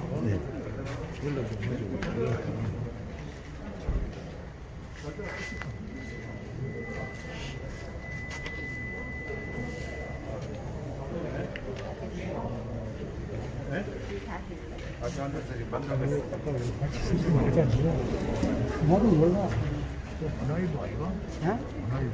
네. 연락 좀 해주고. 네? 다시 앉아서 만나겠어. 나도 몰라. 문화이부 아이가? 어? 문화이부.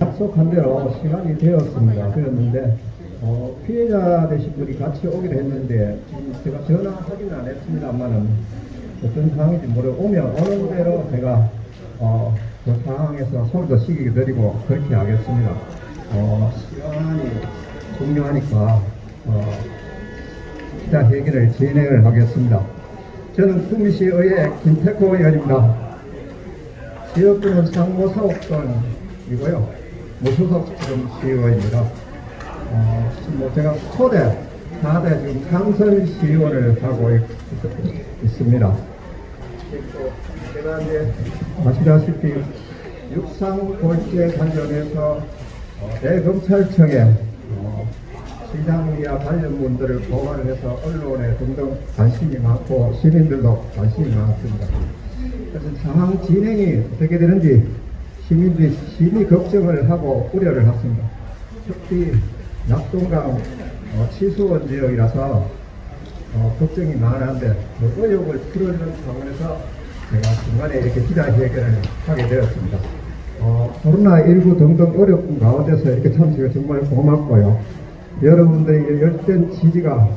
약속한 대로 시간이 되었는데 피해자 되신 분이 같이 오기로 했는데 제가 전화하기는 안 했습니다만은 어떤 상황인지 모르고 오는 대로 제가 그 상황에서 손도 시기게 드리고 그렇게 하겠습니다. 시간이 중요하니까 기타 회견을 진행을 하겠습니다. 저는 구미시의회 김태코 의원입니다. 지역구는 상무사옥동이고요. 무소속 지금 시의원입니다. 제가 초대 4대 지금 상선 시의원을 하고 있습니다. 제가 이제 아시다시피 육상골재 관련해서 대검찰청에 시장이야 관련 분들을 고발을 해서 언론에 등등 관심이 많고 시민들도 관심이 많습니다. 그래서 상황 진행이 어떻게 되는지 시민들이 심히 걱정을 하고 우려를 했습니다. 특히 낙동강 치수원 지역이라서 걱정이 많은데 그 의혹을 풀어주는 차원에서 제가 중간에 이렇게 기자회견을 하게 되었습니다. 코로나19 등등 어려운 가운데서 이렇게 참석해 정말 고맙고요. 여러분들의 열띤 지지가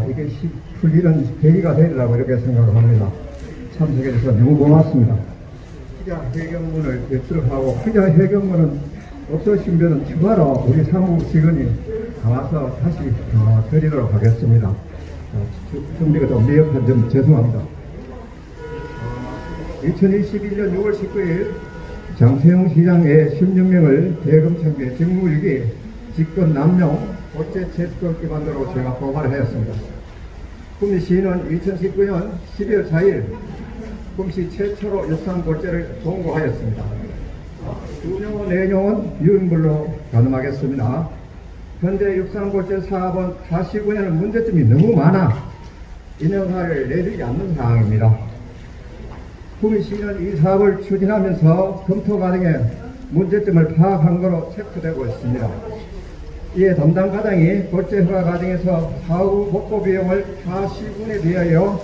이게 풀리는 계기가 되리라고 이렇게 생각을 합니다. 참석해 주셔서 너무 고맙습니다. 기자회견문을 뵙도록 하고 기자회견문은 없으신 분은 추가로 우리 사무직원이 나와서 다시 드리도록 하겠습니다. 준비가 좀 미흡한 점 죄송합니다. 2021년 6월 19일 장세용 시장의 16명을 대검청계 직무유기 직권 남용 골재 채권 기반으로 제가 고발을 하였습니다. 구미시는 2019년 12월 4일 구미시 최초로 육상골재를 공고하였습니다. 운영 내용은 유인물로 가늠하겠습니다. 현재 육상골재 사업은 49년은 문제점이 너무 많아 인허가를 내리지 않는 상황입니다. 구미시는 이 사업을 추진하면서 검토 과정에 문제점을 파악한 것으로 체크되고 있습니다. 이에 담당 과장이 골재 허가 과정에서 사후 복구 비용을 49년에 대하여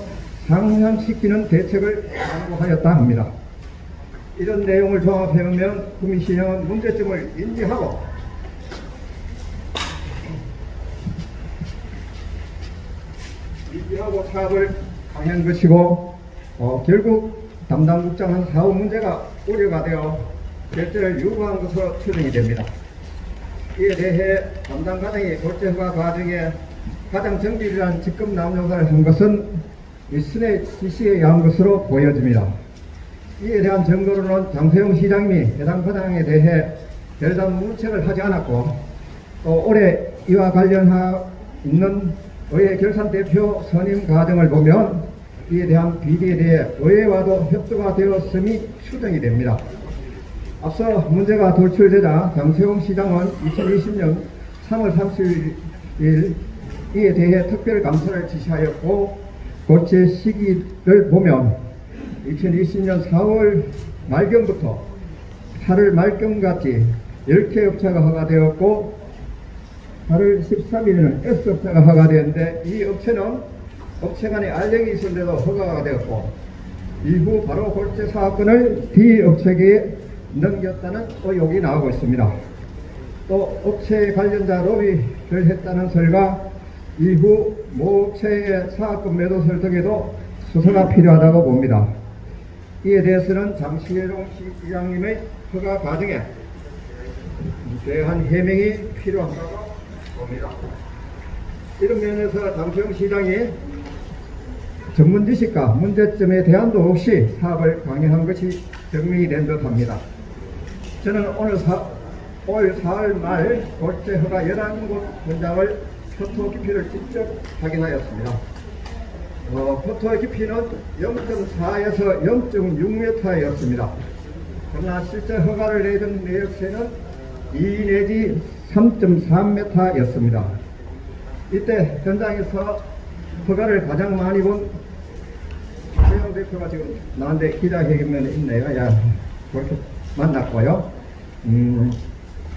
상향시키는 대책을 강구하였다 합니다. 이런 내용을 종합해보면 구미시는 문제점을 인지하고 사업을 강행한 것이고 결국 담당 국장은 사업 문제가 우려가 되어 결재를 요구한 것으로 추정이 됩니다. 이에 대해 담당 과장이 골재 허가 과정에 가장 정비를 직급 남용사를 한 것은 윗선의 지시에 의한 것으로 보여집니다. 이에 대한 증거로는 장세용 시장님이 해당 과장에 대해 별다른 문책을 하지 않았고 또 올해 이와 관련하 있는 의회 결산대표 선임 과정을 보면 이에 대한 비리에 대해 의회와도 협조가 되었음이 추정이 됩니다. 앞서 문제가 돌출되자 장세용 시장은 2020년 3월 30일 이에 대해 특별감사를 지시하였고 골재 시기를 보면 2020년 4월 말경부터 8월 말경까지 10개 업체가 허가되었고 8월 13일에는 S업체가 허가되었는데 이 업체는 업체 간에 알력이 있었는데도 허가가 되었고 이후 바로 골재 사업권을 D업체에게 넘겼다는 의혹이 나오고 있습니다. 또 업체 관련자 로비를 했다는 설과 이후 모 업체의 사업권 매도 설득에도 수사가 필요하다고 봅니다. 이에 대해서는 장시혜롱 시장님의 허가 과정에 대한 해명이 필요하다고 봅니다. 이런 면에서 장시혜롱 시장이 전문 지식과 문제점에 대안도 없이 사업을 강행한 것이 증명이 된 듯합니다. 저는 오늘 올 4월 말 골재 허가 11곳 현장을 포토 깊이를 직접 확인하였습니다. 포토의 깊이는 0.4에서 0.6m였습니다. 그러나 실제 허가를 내준 내역서에는 2 내지 3.3m였습니다. 이때 현장에서 허가를 가장 많이 본 최영 대표가 지금 나한테 기자회견면에 있네요. 야, 그렇게 만났고요.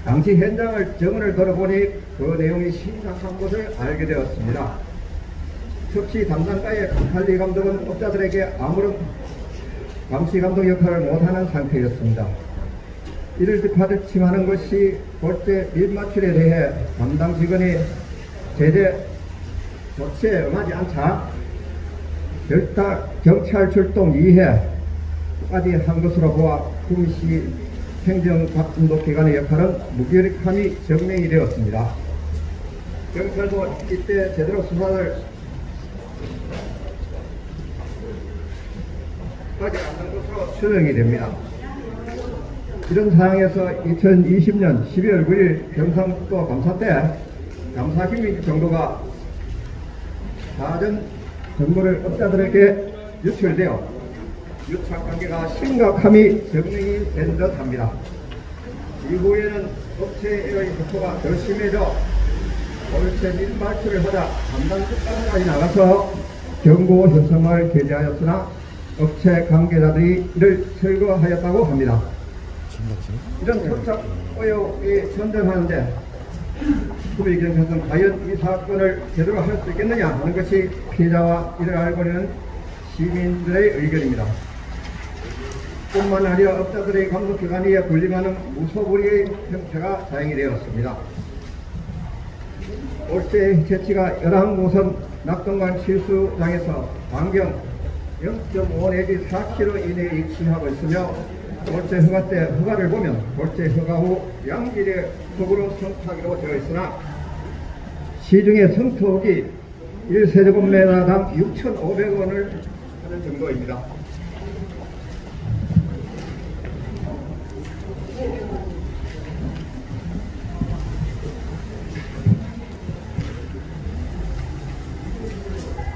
당시 현장을 정원을 걸어보니 그 내용이 심각한 것을 알게 되었습니다. 특히 담당가의 관리 감독은 업자들에게 아무런 감시 감독 역할을 못하는 상태였습니다. 이를 뒷받침하는 것이 골재 밀마출에 대해 담당 직원이 제재 조치에 응하지 않자 경찰 출동 2회까지 한 것으로 보아 구미시 행정감독기관의 역할은 무기력함이 증명이 되었습니다. 경찰도 이때 제대로 수사를 하지 않는 것으로 추정이 됩니다. 이런 상황에서 2020년 12월 9일 경상북도 감사 때 감사기밀 정도가 사전 정보를 업자들에게 유출되어 유착관계가 심각함이 증명이 된 듯합니다. 이후에는 업체의 흑토가 더 심해져 골재 밀발출을 하자 담당국까지 나가서 경고 현성을 게재하였으나 업체 관계자들이 이를 철거하였다고 합니다. 이런 협착 의혹이 선전하는데 구미경찰서는 과연 이 사건을 제대로 할 수 있겠느냐 하는 것이 피해자와 이를 알고 있는 시민들의 의견입니다. 뿐만 아니라 업자들의 감독기관에 군림하는 무소불위의 형태가 자행이 되었습니다. 골재 채취가 11곳은 낙동강 실수장에서 반경 0.5 내지 4km 이내에 위치하고 있으며 골재 허가 때 허가를 보면 골재 허가 후 양질의 흙으로 성타기로 되어 있으나 시중에 성토흙이 1세제곱미터당 6,500원을 하는 정도입니다.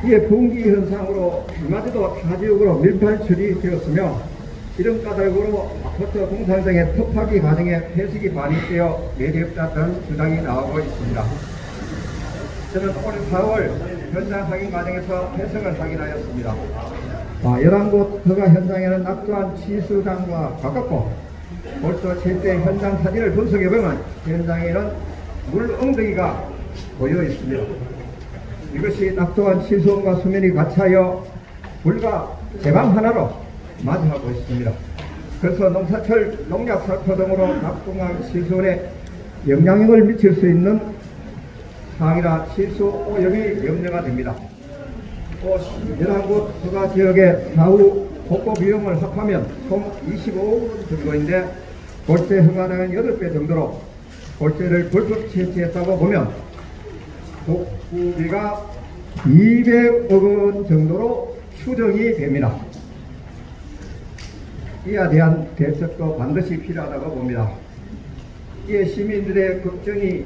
이에 분기 현상으로 이마저도 타지역으로 밀발출이 되었으며 이런 까닭으로 아파트 공사장의 터파기 과정에 폐석이 반입되어 매립됐다는 주장이 나오고 있습니다. 저는 올 4월 현장 확인 과정에서 폐석을 확인하였습니다. 11곳 허가 현장에는 낙조한 취수장과 가깝고 골재 채취 현장 사진을 분석해보면 현장에는 물 엉덩이가 보여 있습니다. 이것이 낙동강 취수원과 수면이 같이하여 불과 제방 하나로 맞이하고 있습니다. 그래서 농사철 농약 살포 등으로 낙동강 취수원에 영향력을 미칠 수 있는 상이라 취수 오염이 염려가 됩니다. 또 11곳 허가 지역의 사후 복구 비용을 합하면 총 25억 정도인데 골재 허가는 8배 정도로 골재를 불법 채취했다고 보면 복구비가 200억 원 정도로 추정이 됩니다. 이에 대한 대책도 반드시 필요하다고 봅니다. 이에 시민들의 걱정이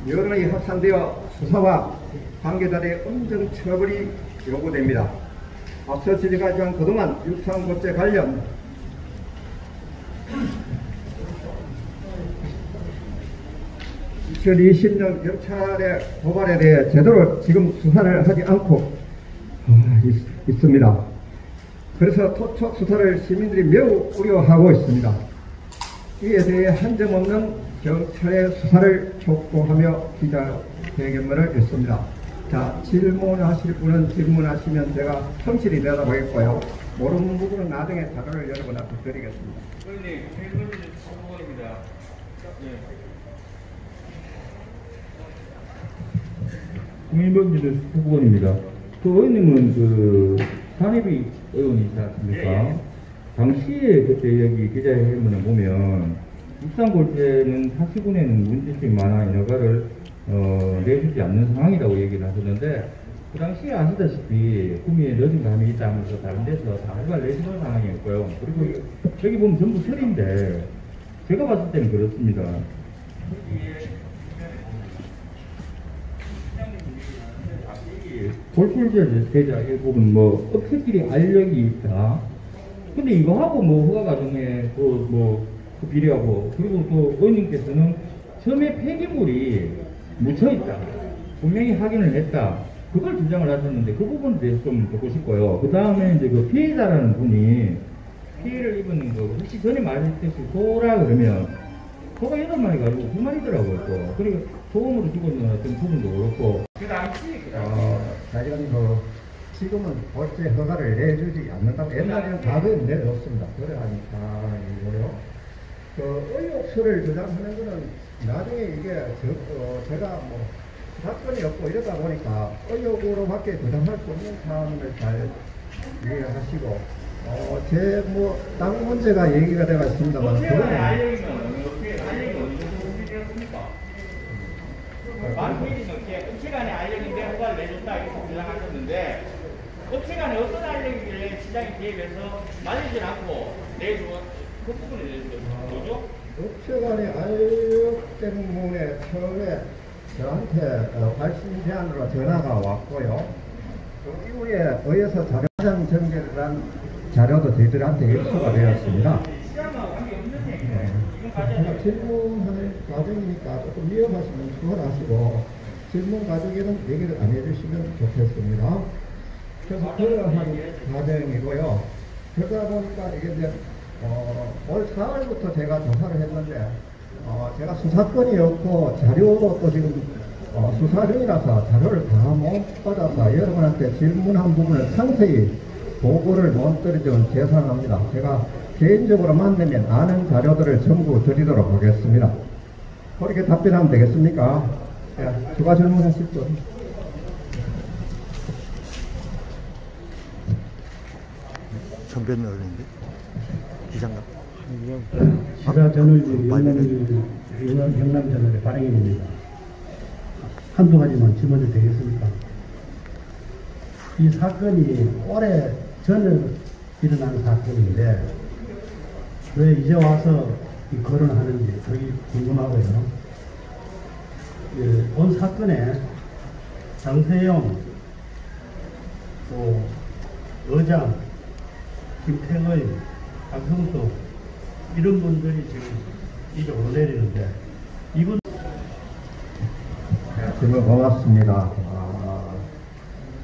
여론이 확산되어 수사와 관계자들의 엄정 처벌이 요구됩니다. 앞서 지적하지만 그동안 육상골재 관련 (2020년) 경찰의 고발에 대해 제대로 지금 수사를 하지 않고 있습니다. 그래서 토촉 수사를 시민들이 매우 우려하고 있습니다. 이에 대해 한 점 없는 경찰의 수사를 촉구하며 기자회견문을 했습니다. 자, 질문하실 분은 질문하시면 제가 성실히 대답하겠고요. 모르는 부분은 나중에 자료를 여러분한테 드리겠습니다. 의원님, 최근에 수고원입니다. 국민병지대 후보원입니다. 그 의원님은 그 산해비 의원이지 않습니까? 예. 당시에 그때 여기 기자회견문에 보면 육상골재는 사시군에는 문제점이 많아 인허가를 내주지 않는 상황이라고 얘기를 하셨는데 그 당시에 아시다시피 구미에 늦은 감이 있다면서 다른 데서 다 허가를 내주는 상황이었고요. 그리고 여기 보면 전부 설인데 제가 봤을 때는 그렇습니다. 골풀제 대자 일부분 뭐 업체끼리 알력이 있다. 근데 이거하고 뭐 허가 과정에 그 비례하고 그리고 또 의원님께서는 처음에 폐기물이 묻혀 있다. 분명히 확인을 했다. 그걸 주장을 하셨는데 그 부분에 대해서 좀 듣고 싶고요. 그 다음에 이제 그 피해자라는 분이 피해를 입은 거 혹시 전에 말했듯이 소라 그러면 소가 8마리 가지고 9마리더라고요 또. 그리고 소음으로 죽었는 어떤 부분도 그렇고 그 당시 지금은 벌써 허가를 내주지 않는다고 옛날에는 답은 내줬습니다. 그래 하니까 이거요. 그 의혹수를 주장하는 거는 나중에 이게 제가 뭐 사건이 없고 이러다 보니까 의혹으로밖에 주장할 수 없는 사안을 잘 이해하시고 제 뭐 땅 문제가 얘기가 되어 있습니다만 업체간의 알력이 어느 정도 준비되었습니까? 업체간의 알력인데 허가를 내줬다 이렇게 주장하셨는데 업체간에 어떤 알력이길래 시장에 개입해서 말리질 않고 내주고 그 부분에 대해서 뭐죠? 업체간의 알력 때문에 처음에 저한테 발신 제안으로 전화가 왔고요. 그 이후에 의회에서 자료장 전개란 자료도 저희들한테 입수가 되었습니다. 제가 질문하는 과정이니까 조금 위험하시면 수월하시고 질문 과정에는 얘기를 안 해주시면 좋겠습니다. 그래서 그러한 과정이고요. 그러다 보니까 이게 이제 올 4월부터 제가 조사를 했는데 제가 수사권이었고 자료도 또 지금 수사 중이라서 자료를 다 못 받아서 여러분한테 질문한 부분을 상세히 보고를 못 드리지만 죄송합니다. 제가 개인적으로 만나면 아는 자료들을 전부 드리도록 하겠습니다. 그렇게 답변하면 되겠습니까? 예, 추가 질문하십시오. 전변 어른인데 기장갑. 시사저널 경남저널의 발행인입니다. 한두 가지만 질문이 되겠습니까? 이 사건이 오래 전에 일어난 사건인데 왜 이제 와서 이 거론을 하는지 되게 궁금하고요. 본 사건에 장세영, 또 의장, 김태의, 박성수 이런 분들이 지금 이제 오르내리는데 이분 질문 고맙습니다.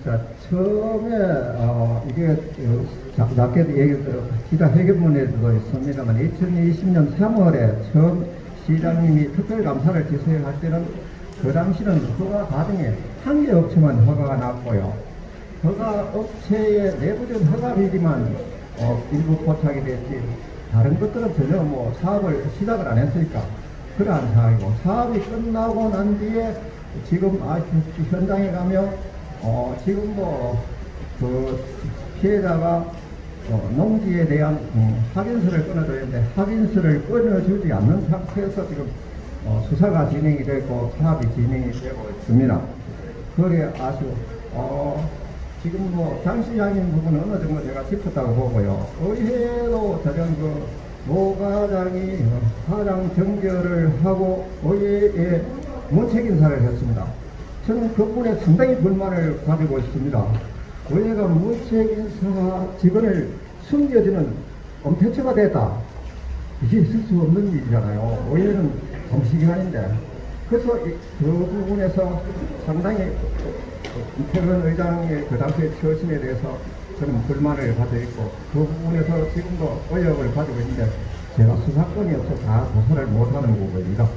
자, 처음에 이게 작게도 기자 회견문에도 있습니다만 2020년 3월에 처음 시장님이 특별감사를 지시할 때는 그 당시는 허가 과정에 한 개 업체만 허가가 났고요. 허가 업체의 내부적인 허가 비리만 일부 포착이 됐지 다른 것들은 전혀 뭐 사업을 시작을 안 했으니까 그러한 상황이고 사업이 끝나고 난 뒤에 지금 아시다시피 현장에 가면 지금 그 피해자가 농지에 대한 확인서를 끊어줘야 하는데 확인서를 끊어주지 않는 상태에서 지금 수사가 진행이 되고 사업이 진행이 되고 있습니다. 그래 아주 지금 장 시장님 부분은 어느 정도 제가 짚었다고 보고요. 의회도 저런 모 과장이 과장 정결을 하고 의회에 문책 인사를 했습니다. 저는 그 부분에 상당히 불만을 가지고 있습니다. 의회가 문책 인사 직원을 숨겨주는 엄태초가 됐다. 이게 있을 수 없는 일이잖아요. 의회는 공식기관인데. 그래서 그 부분에서 상당히 이태근 의장의 그 당시의 처신에 대해서 저는 불만을 가지고 있고 그 부분에서 지금도 의혹을 가지고 있는데 제가 수사권이 없어서 다 조사를 못하는 부분입니다.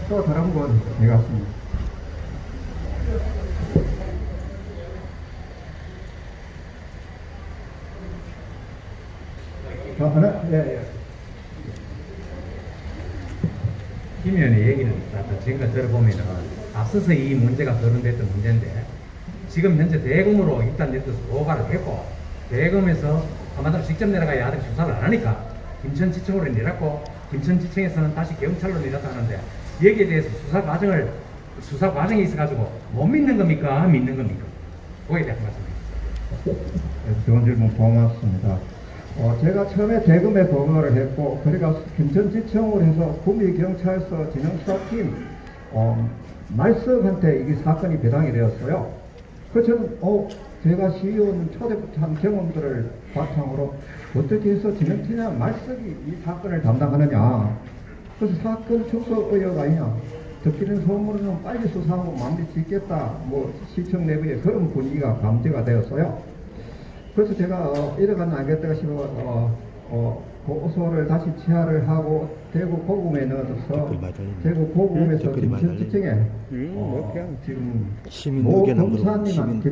또 다른 건 내갔습니다. 하나? 예. 김 의원의 얘기를 지금까지 들어보면은 앞서서 이 문제가 거론됐던 문제인데 지금 현재 대검으로 일단 내려서 고발을 했고 대검에서 한마디로 직접 내려가야 아직 수사를 안 하니까 김천지청으로 내렸고 김천지청에서는 다시 경찰로 내렸다 하는데 여기에 대해서 수사 과정이 있어가지고 못 믿는 겁니까? 믿는 겁니까? 그거에 대한 말씀해 주세요. 좋은 질문 고맙습니다. 제가 처음에 대검에 보고를 했고, 그러니까 김천지청으로 해서 구미경찰서 진흥수사팀 말석한테 이게 사건이 배당이 되었어요. 그래서 저는 제가 시의원 초대부터 한 경험들을 바탕으로 어떻게 해서 진흥팀이나 말석이 이 사건을 담당하느냐. 그래서 사건 축소 의혹 아니냐. 듣기는 소문으로는 빨리 수사하고 마무리 짓겠다. 뭐 시청 내부에 그런 분위기가 감지가 되었어요. 그래서 제가 이래가는 알겠다가 싶어 고소를 다시 취하를 하고 대구 고금에 넣어서 대구 고금에서 김천지청에 지금 모 검사님한테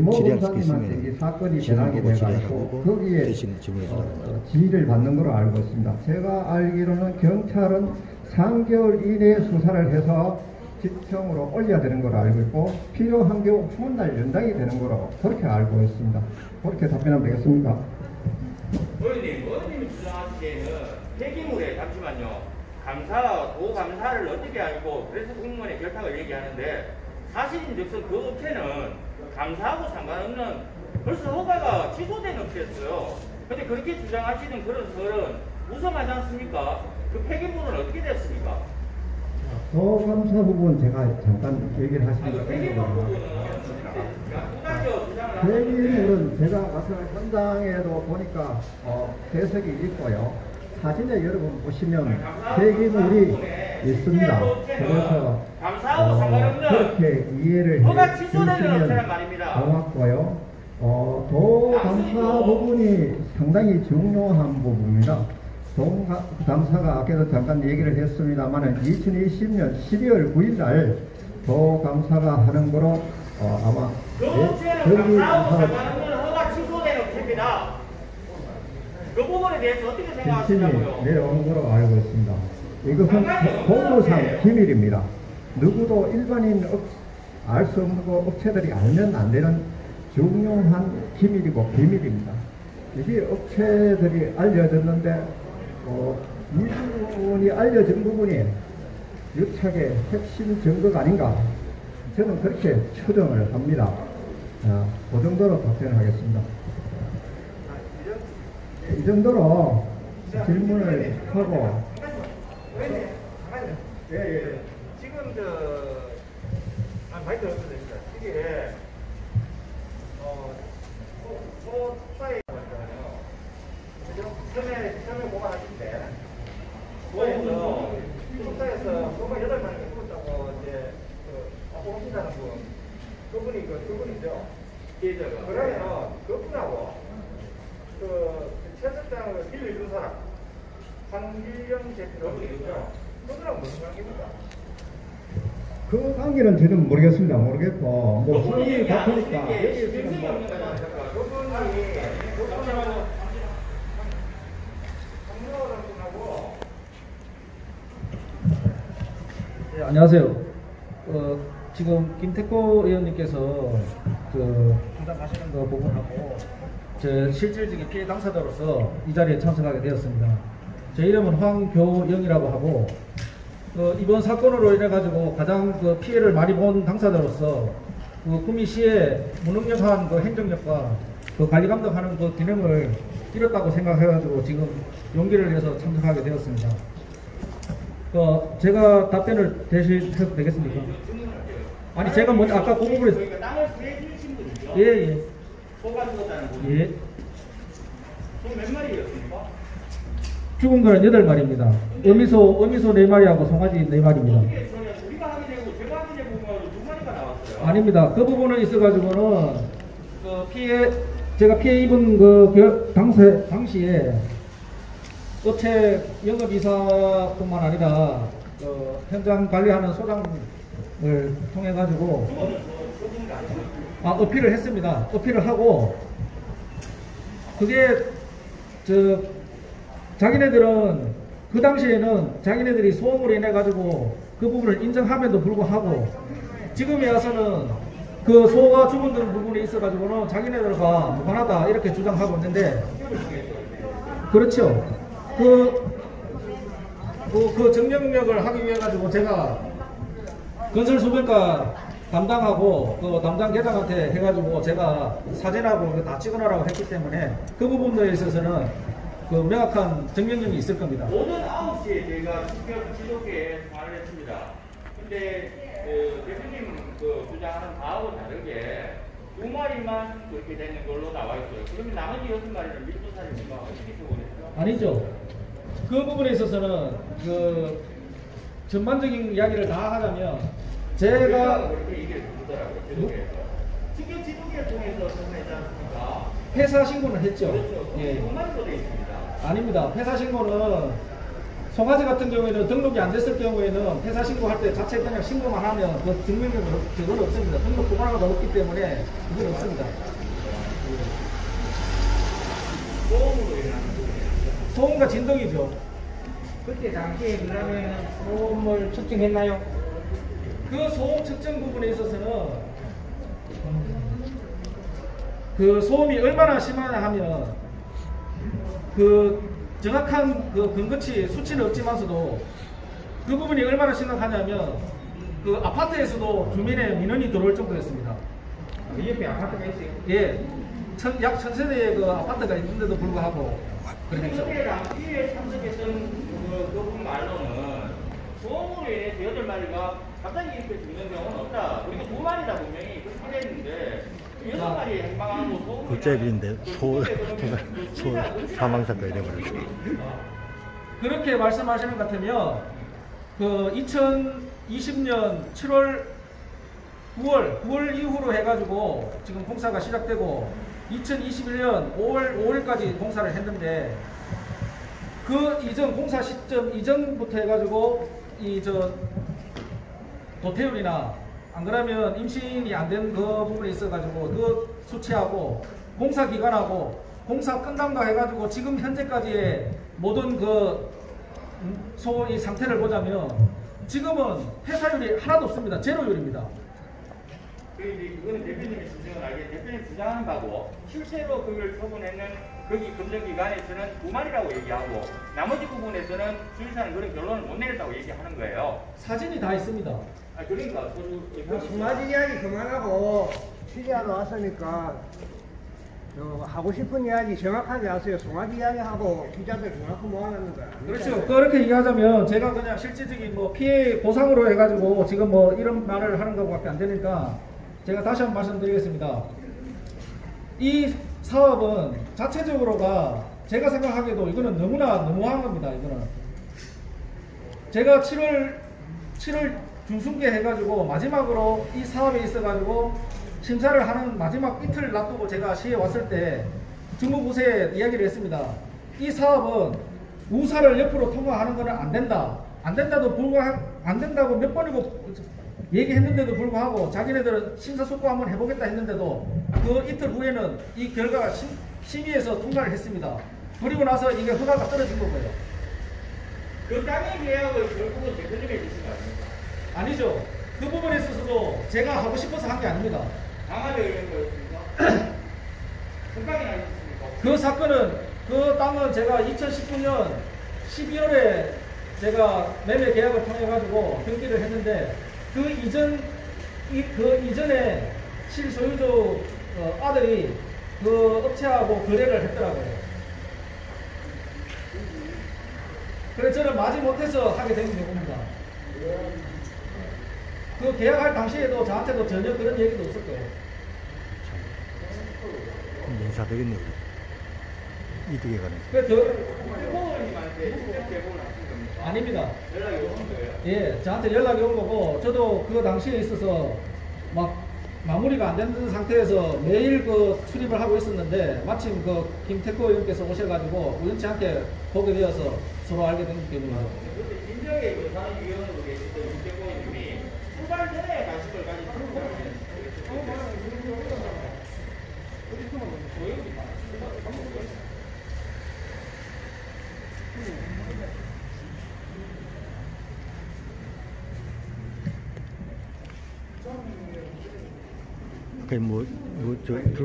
이 사건이 배당이 돼가지고 거기에 지휘를 받는 걸로 알고 있습니다. 제가 알기로는 경찰은 3개월 이내에 수사를 해서 지청으로 올려야 되는 걸로 알고 있고 필요한 경우 한 달 연장이 되는 걸로 그렇게 알고 있습니다. 그렇게 답변하면 되겠습니까? 의원님이 주장하시기에는 폐기물에 잠시만요. 도감사를 어떻게 알고 그래서 공무원의 결탁을 얘기하는데 사실인즉슨 그 업체는 감사하고 상관없는 벌써 허가가 취소된 업체였어요. 근데 그렇게 주장하시는 그런 설은 무성하지 않습니까? 그 폐기물은 어떻게 됐습니까? 도감사 부분 제가 잠깐 얘기를 하시면 폐기물은 제가 가서 현장에도 보니까 배석이 있고요. 사진에 여러분 보시면 폐기물이 있습니다. 그래서 그렇게 이해를 해주시면 고맙고요. 도감사 부분이 상당히 중요한 부분입니다. 도감사가 아까도 잠깐 얘기를 했습니다만 2020년 12월 9일 날 도감사가 하는 거로 아마 그 업체는 감사하고 상관없는 허가 취소된 업체입니다. 그 부분에 대해서 어떻게 생각하시냐고요? 내려온 거로 알고 있습니다. 이것은 법무상 기밀입니다. 누구도 일반인 알 수 없는 거 업체들이 알면 안 되는 중요한 기밀이고 비밀입니다. 이게 업체들이 알려졌는데 이 부분이 알려진 부분이 유착의 핵심 증거가 아닌가 저는 그렇게 추정을 합니다. 그 정도로 답변하겠습니다. 이 정도로 질문을 하고 지금 많이 들었습니다. 이게 소사에 처음에 보관하실 때 소사에서 소가 8마리 죽었다고 이제 오신다는 그분이죠. 그러면 그분하고 최 실장을 빌려준 사람 황길영 대표죠. 그분하고 무슨 관계입니까? 그 관계는 저는 모르겠습니다. 모르겠고 뭐 소문이 같으니까 네, 안녕하세요. 지금 김태코 의원님께서 담당하시는 거 부분하고 제 실질적인 피해 당사자로서 이 자리에 참석하게 되었습니다. 제 이름은 황교영이라고 하고 이번 사건으로 인해 가지고 가장 피해를 많이 본 당사자로서 구미시의 무능력한 행정력과 관리 감독하는 기능을 잃었다고 생각해가지고 지금 용기를 내서 참석하게 되었습니다. 제가 답변을 대신해도 되겠습니까? 아니 제가 먼저 아까 그 부분에서 땅을 구해주신 분이죠? 예. 소가 죽었다는 분. 예. 소 몇 마리였습니까? 죽은 거는 8마리입니다. 어미소 4마리하고 송아지 4마리입니다. 우리가 확인해보고 제가 확인해보면 2마리가 나왔어요. 아닙니다. 그 부분은 있어가지고는 제가 피해 입은 당시에 업체 영업이사뿐만 아니라 현장 관리하는 소장을 통해 가지고 어필을 했습니다. 어필을 하고 그게 자기네들은 그 당시에는 자기네들이 소음으로 인해 가지고 그 부분을 인정함에도 불구하고 지금에 와서는 그 소가 죽은 부분이 있어 가지고는 자기네들과 무관하다 이렇게 주장하고 있는데 그렇죠. 그 정령력을 하기 위해 가지고 제가 건설수변과 담당하고 담당 계장한테 해가지고 제가 사진하고 다 찍어놓으라고 했기 때문에 그 부분에 있어서는 그 명확한 정명령이 있을 겁니다. 오전 9시에 저희가 직접 지도계에 통화를 했습니다. 근데 대표님 그 주장하는 바하고 다르게 2마리만 그렇게 되는 걸로 나와 있어요. 그러면 나머지 6마리는 밀도살입니까? 어떻게 적어냈어요? 아니죠. 그 부분에 있어서는 그 전반적인 이야기를 다 하자면 제가 그렇게 얘기를 주더라고요. 지도계에서. 직접 지도계를 통해서 전화했지 않습니까? 폐사 신고는 했죠. 그렇죠. 예. 2마리로 되어 있습니다. 아닙니다. 폐사 신고는 송아지 같은 경우에는 등록이 안 됐을 경우에는 폐사 신고할 때 자체 그냥 신고만 하면 그 증명력은 그건 없습니다. 등록 보관화가 없기 때문에 그건 없습니다. 소음으로 일어나는 부분이에요. 소음과 진동이죠. 그때 당시에 그러면 소음을 측정했나요? 그 소음 측정 부분에 있어서는 그 소음이 얼마나 심하냐 하면 그 정확한 그 근거치 수치는 없지만서도 그 부분이 얼마나 심각하냐면 그 아파트에서도 주민의 민원이 들어올 정도였습니다. 이 옆에 아파트가 있어요? 예, 약 1000세대의 그 아파트가 있는데도 불구하고 그랬죠. 그때 당시에 참석했던 그분 말로는 소음으로 인해서 8마리가 갑자기 이렇게 죽는 경우는 없다. 그리고 2마리다 분명히 그렇게 했는데 6마리 행방하고 소음이 굿제비인데 소 사망 사건이 돼버렸어. 그렇게 말씀하시는 것 같으면 그 2020년 7월 9월 이후로 해가지고 지금 공사가 시작되고 2021년 5월까지 공사를 했는데 그 이전 공사 시점 이전부터 해가지고 이 저 도태율이나 안 그러면 임신이 안 된 그 부분에 있어가지고 그 수치하고 공사 기간하고 공사 끝남과 해가지고 지금 현재까지의 모든 그 소위 상태를 보자면 지금은 폐사율이 하나도 없습니다. 제로율입니다. 그거는 대표님의 주장은 알게 대표님 주장하는 바고 실제로 그걸 처분했는 거기 검정기관에서는 2마리라고 얘기하고 나머지 부분에서는 주의사는 그런 결론을 못 내렸다고 얘기하는 거예요. 사진이 다 있습니다. 아 그러니까 송아지 이야기 그만하고 취재하러 왔으니까 하고 싶은 이야기 정확하게 하세요. 송아지 이야기하고 기자들 그만큼 모아놓는 거야. 그렇죠. 그렇게 얘기하자면 제가 그냥 실질적인 뭐 피해 보상으로 해가지고 지금 뭐 이런 말을 하는 것밖에 안 되니까 제가 다시 한번 말씀드리겠습니다. 이 사업은 자체적으로가 제가 생각하기에도 이거는 너무나 너무한 겁니다. 이거는 제가 7월 중순기에 해가지고 마지막으로 이 사업에 있어가지고 심사를 하는 마지막 이틀 놔두고 제가 시에 왔을 때 중부부서에 이야기를 했습니다. 이 사업은 우사를 옆으로 통과하는 것은 안 된다. 안 된다고 몇 번이고 얘기했는데도 불구하고 자기네들은 심사숙고 한번 해보겠다 했는데도 그 이틀 후에는 이 결과가 심의에서 통과를 했습니다. 그리고 나서 이게 허가가 떨어진 거고요. 그 땅의 계약을 결국은 대표님이 주신 거 아닙니까? 아니죠. 그 부분에 있어서도 제가 하고 싶어서 한 게 아닙니다. 강화되어 있는 거였습니까? 금방이나 있습니까? 그 사건은 그 땅은 제가 2019년 12월에 제가 매매 계약을 통해 가지고 등기를 했는데 그 이전에 실소유주 아들이 그 업체하고 거래를 했더라고요. 그래서 저는 마지 못해서 하게 된 경우입니다. 그 계약할 당시에도 저한테도 전혀 그런 얘기도 없었고요. 인사 되겠네요. 이득에 관해서. 그래서 후보님한테 직접 제보를 하신 겁니까? 아닙니다. 연락이 오신 거예요? 예, 저한테 연락이 온 거고 저도 그 당시에 있어서 막 마무리가 안 된 상태에서 매일 그 출입을 하고 있었는데 마침 그 김태코 의원께서 오셔가지고 우연치않게 보게 되어서 서로 알게 된 때문이죠. 그때 진정의 그 산업위원으로 계시던 김태고 의원님이 출발 전에 관심을 가지고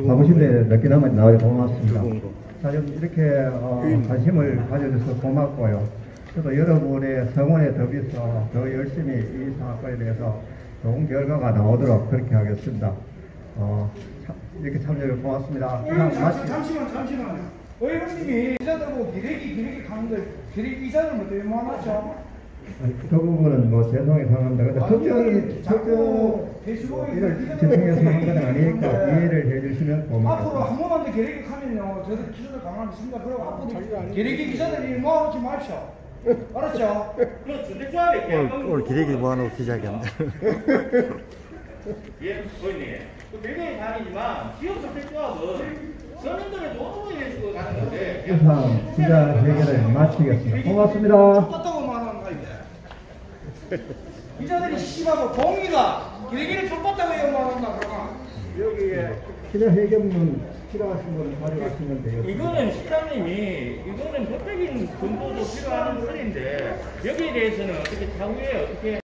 하고 싶은 데 몇 개 남아 나와서 고맙습니다. 들고 온 거. 자, 좀 이렇게 관심을 가져줘서 고맙고요. 저도 여러분의 성원에 더비서 더 열심히 이 사건에 대해서 좋은 결과가 나오도록 그렇게 하겠습니다. 이렇게 참여해 고맙습니다. 잠시만. 의원님이 기자들 보고 기레기 가는 걸 기레기 기자들 뭐 때문에 모아놨죠? 아니, 그 부분은 뭐 죄송해서 합니다. 근데 자꾸 페이스북에 이걸 집중해서 한 건 아니니까 이해를 해주시면 앞으로 고맙습니다. 한 번만 더 기레기 하면요, 저들 기자들 가만히 그리고 앞으로 기레기 기자들 일 모아놓지 마십시오. 알았죠? 그 주택조합에 오늘 기레기 모아놓고 기자회견. 예, 의원님. 그 별개의 사항이지만 지역 주택조합은 서민들의 노동을 위해서 가는 건데. 이상 기자회견을 마치겠습니다. 고맙습니다. 똑같다고 말하는 거야 이제. 기자들이 씨발고 동의가 기레기를 족봤다고 말한다 그러나. 여기에 기자회견문 필요하신 분 가져가시면 돼요. 이거는 시장님이 이거는 법적인 근거도 필요한 소리인데 여기에 대해서는 어떻게 차후에 어떻게